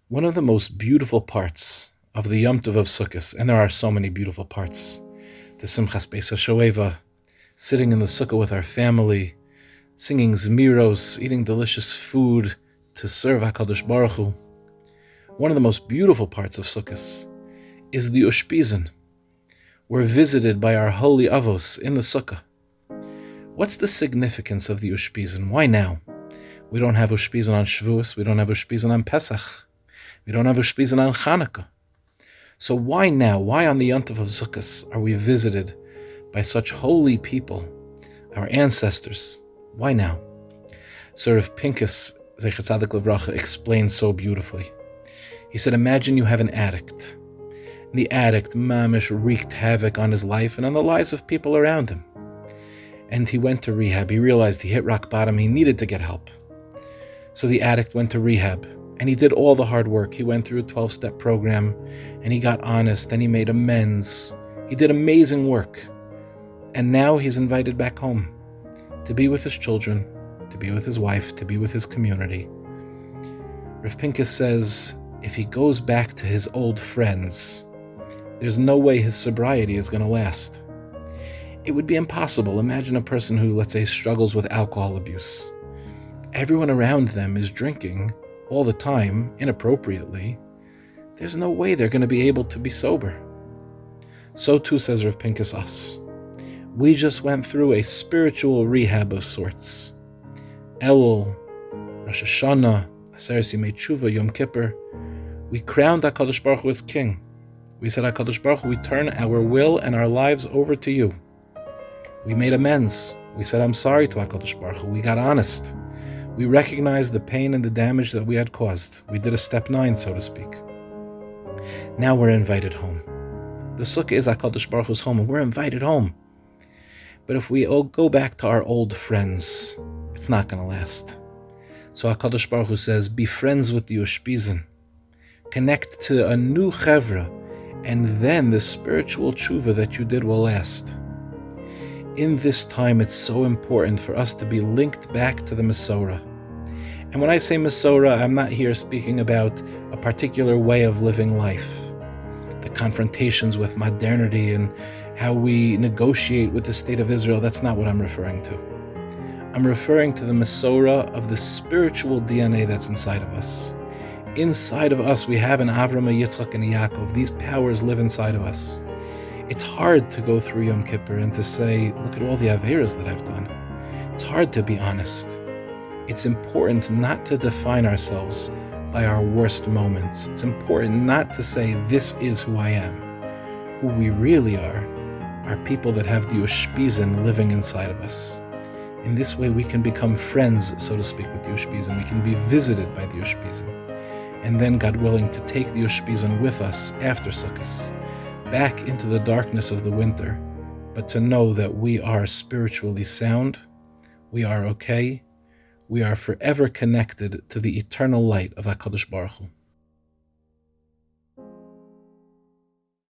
One of the most beautiful parts of the Yom Tov of Sukkot, and there are so many beautiful parts, the Simchas Beis HaShoeva, sitting in the sukkah with our family, singing Zmiros, eating delicious food to serve HaKadosh Baruch Hu. One of the most beautiful parts of Sukkot is the Ushpizin. We're visited by our holy Avos in the sukkah. What's the significance of the Ushpizin? Why now? We don't have Ushpizin on Shavuos, we don't have Ushpizin on Pesach, we don't have Ushpizin on Chanukah. So why now? Why on the Yom Tov of Sukkot are we visited by such holy people, our ancestors? Why now? So Rav Pinkus, Zecher Tzadik Livracha, explains so beautifully. He said, imagine you have an addict. The addict, mamish, wreaked havoc on his life and on the lives of people around him. And he went to rehab. He realized he hit rock bottom. He needed to get help. So the addict went to rehab, and he did all the hard work. He went through a 12-step program, and he got honest, and he made amends. He did amazing work. And now he's invited back home to be with his children, to be with his wife, to be with his community. Rav Pinkus says, if he goes back to his old friends, there's no way his sobriety is going to last. It would be impossible. Imagine a person who, let's say, struggles with alcohol abuse. Everyone around them is drinking all the time, inappropriately. There's no way they're going to be able to be sober. So too says Rav Pinkus us. We just went through a spiritual rehab of sorts. Elul, Rosh Hashanah, Aseret Yimei Tshuva, Yom Kippur. We crowned HaKadosh Baruch Hu as king. We said, HaKadosh Baruch Hu, we turn our will and our lives over to you. We made amends. We said, I'm sorry to HaKadosh Baruch Hu. We got honest. We recognized the pain and the damage that we had caused. We did a step 9, so to speak. Now we're invited home. The sukkah is HaKadosh Baruch Hu's home, and we're invited home. But if we all go back to our old friends, it's not going to last. So HaKadosh Baruch Hu says, be friends with the Ushpizin. Connect to a new chevra, and then the spiritual tshuva that you did will last. In this time, it's so important for us to be linked back to the Masorah. And when I say Masorah, I'm not here speaking about a particular way of living life, the confrontations with modernity and how we negotiate with the state of Israel. That's not what I'm referring to. I'm referring to the Masorah of the spiritual DNA that's inside of us. Inside of us, we have an Avram, a Yitzchak, and a Yaakov. These powers live inside of us. It's hard to go through Yom Kippur and to say, look at all the Averas that I've done. It's hard to be honest. It's important not to define ourselves by our worst moments. It's important not to say, this is who I am. Who we really are people that have the Ushpizin living inside of us. In this way, we can become friends, so to speak, with the Ushpizin. We can be visited by the Ushpizin. And then, God willing, to take the Ushpizin with us after Sukkot, back into the darkness of the winter, but to know that we are spiritually sound, we are okay, we are forever connected to the eternal light of HaKadosh Baruch Hu.